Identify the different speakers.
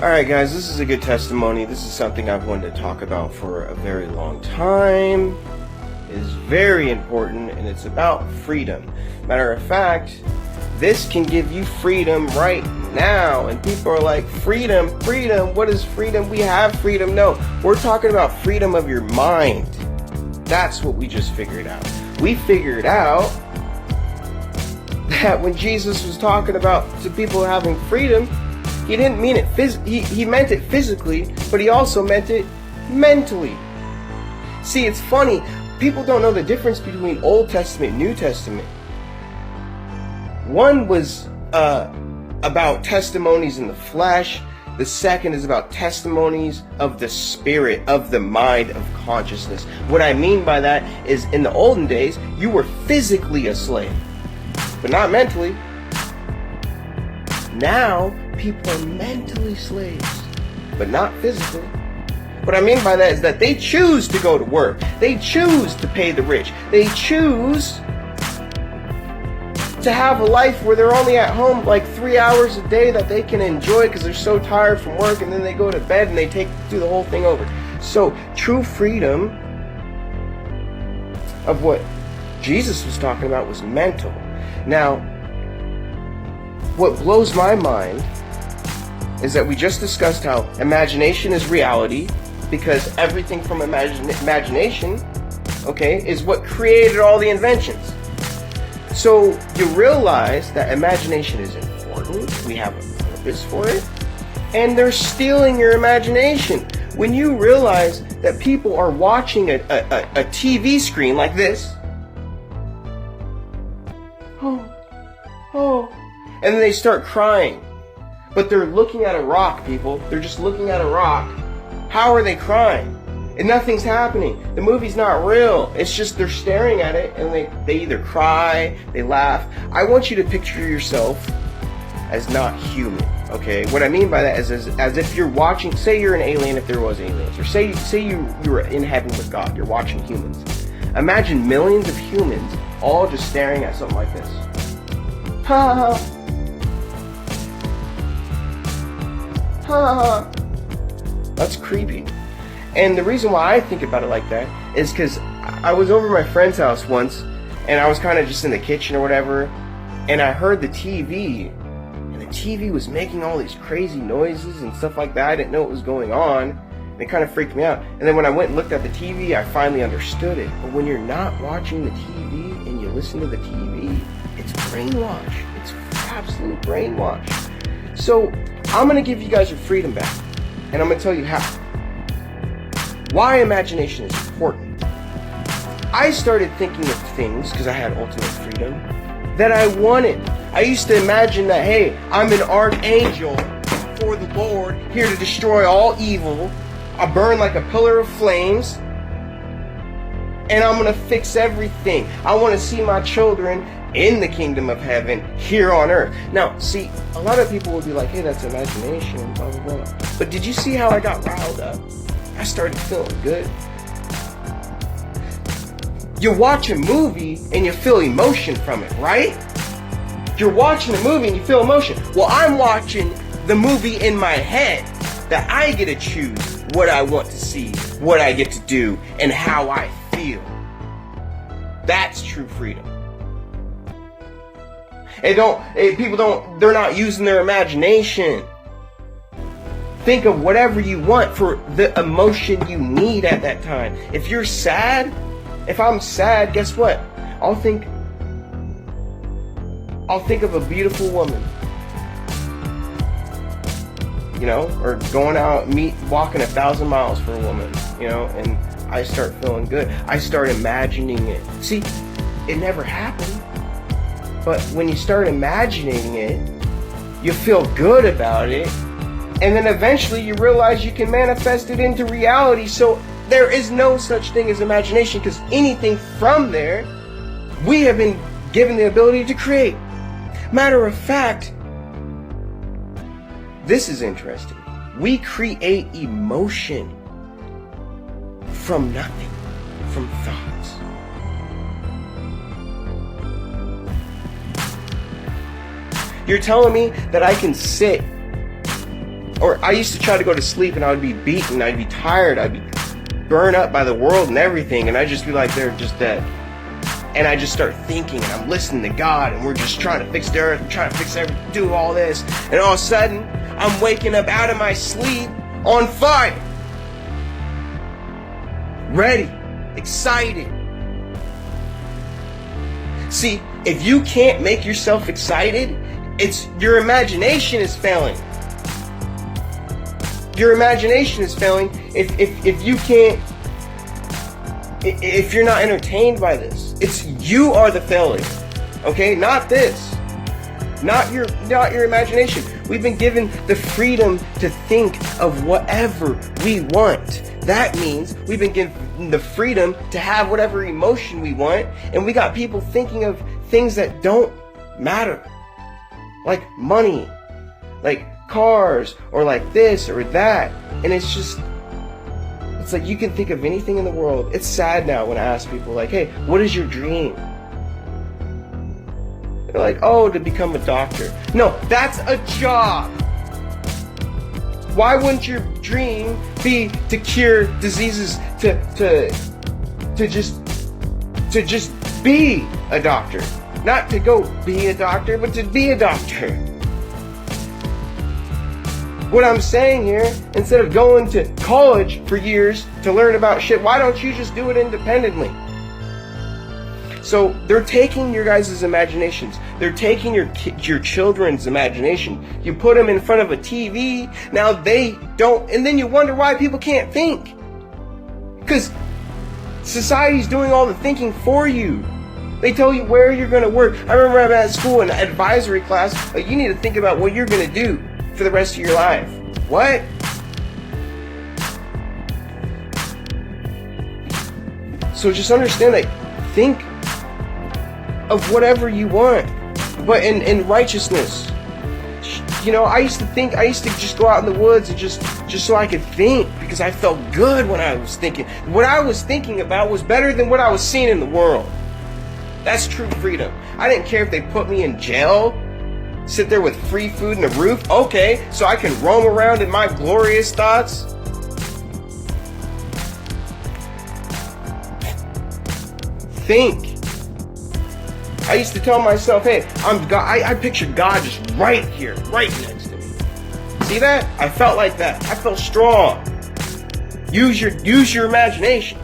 Speaker 1: Alright guys, this is a good testimony. This is something I've wanted to talk about for a very long time. It is very important, and it's about freedom. Matter of fact, this can give you freedom right now. And people are like, freedom, what is freedom? We have freedom. No, we're talking about freedom of your mind. That's what we just figured out. We figured out that when Jesus was talking about to people having freedom, he didn't mean it he meant it physically, but he also meant it mentally. See, it's funny. People don't know the difference between Old Testament and New Testament. One was about testimonies in the flesh. The second is about testimonies of the spirit, of the mind, of consciousness. What I mean by that is, in the olden days, you were physically a slave, but not mentally. Now, people are mentally slaves, but not physically. What I mean by that is that they choose to go to work. They choose to pay the rich. They choose to have a life where they're only at home like 3 hours a day that they can enjoy because they're so tired from work, and then they go to bed and they do the whole thing over. So true freedom of what Jesus was talking about was mental. Now, what blows my mind is that we just discussed how imagination is reality, because everything from imagination, okay, is what created all the inventions. So you realize that imagination is important. We have a purpose for it. And they're stealing your imagination. When you realize that people are watching a TV screen like this, and then they start crying. But they're looking at a rock, people. They're just looking at a rock. How are they crying? And nothing's happening. The movie's not real. It's just they're staring at it, and they either cry, they laugh. I want you to picture yourself as not human, okay? What I mean by that is as if you're watching, say you're an alien if there was aliens, or say you were in heaven with God, you're watching humans. Imagine millions of humans all just staring at something like this. Ha ha ha. That's creepy. And the reason why I think about it like that is because I was over at my friend's house once, and I was kind of just in the kitchen or whatever, and I heard the TV, and the TV was making all these crazy noises and stuff like that. I didn't know what was going on, and it kind of freaked me out. And then when I went and looked at the TV, I finally understood it. But when you're not watching the TV and you listen to the TV, it's brainwash. It's absolute brainwash. So I'm going to give you guys your freedom back, and I'm going to tell you how. Why imagination is important. I started thinking of things, because I had ultimate freedom, that I wanted. I used to imagine that, hey, I'm an archangel for the Lord, here to destroy all evil. I burn like a pillar of flames, and I'm going to fix everything. I want to see my children in the kingdom of heaven here on earth. Now, see, a lot of people will be like, hey, that's imagination, blah, blah, blah. But did you see how I got riled up? I started feeling good. You watch a movie and you feel emotion from it, right? You're watching a movie and you feel emotion. Well, I'm watching the movie in my head, that I get to choose what I want to see, what I get to do, and how I feel. That's true freedom. They're not using their imagination. Think of whatever you want for the emotion you need at that time. If you're sad, if I'm sad, guess what? I'll think of a beautiful woman. You know, or going out, walking 1,000 miles for a woman, you know, and I start feeling good. I start imagining it. See, it never happened. But when you start imagining it, you feel good about it. And then eventually you realize you can manifest it into reality. So there is no such thing as imagination, because anything from there, we have been given the ability to create. Matter of fact, this is interesting. We create emotion from nothing, from thoughts. You're telling me that I can sit Or I used to try to go to sleep and I would be beaten, I'd be tired, I'd be burned up by the world and everything, and I'd just be like, they're just dead. And I just start thinking, and I'm listening to God, and we're just trying to fix the earth, and trying to fix everything, do all this, and all of a sudden, I'm waking up out of my sleep on fire. Ready, excited. See, if you can't make yourself excited, it's your imagination is failing. Your imagination is failing if you can't, if you're not entertained by this. It's you are the failure, okay? Not this, not your imagination. We've been given the freedom to think of whatever we want. That means we've been given the freedom to have whatever emotion we want, and we got people thinking of things that don't matter, like money, like cars, or like this or that. And it's just, it's like you can think of anything in the world. It's sad now when I ask people like, hey, what is your dream? They're like, oh, to become a doctor. No, that's a job. Why wouldn't your dream be to cure diseases, to just be a doctor? Not to go be a doctor, but to be a doctor. What I'm saying here, instead of going to college for years to learn about shit, why don't you just do it independently? So they're taking your guys' imaginations. They're taking your children's imagination. You put them in front of a TV, now they don't, and then you wonder why people can't think. Because society's doing all the thinking for you. They tell you where you're going to work. I remember I'm at school in advisory class, you need to think about what you're going to do for the rest of your life. What? So just understand that, think of whatever you want, but in righteousness. You know, I used to just go out in the woods and just so I could think, because I felt good when I was thinking. What I was thinking about was better than what I was seeing in the world. That's true freedom. I didn't care if they put me in jail, sit there with free food and a roof. Okay, so I can roam around in my glorious thoughts. Think. I used to tell myself, hey, I'm God. I pictured God just right here, right next to me. See that? I felt like that. I felt strong. Use your imagination.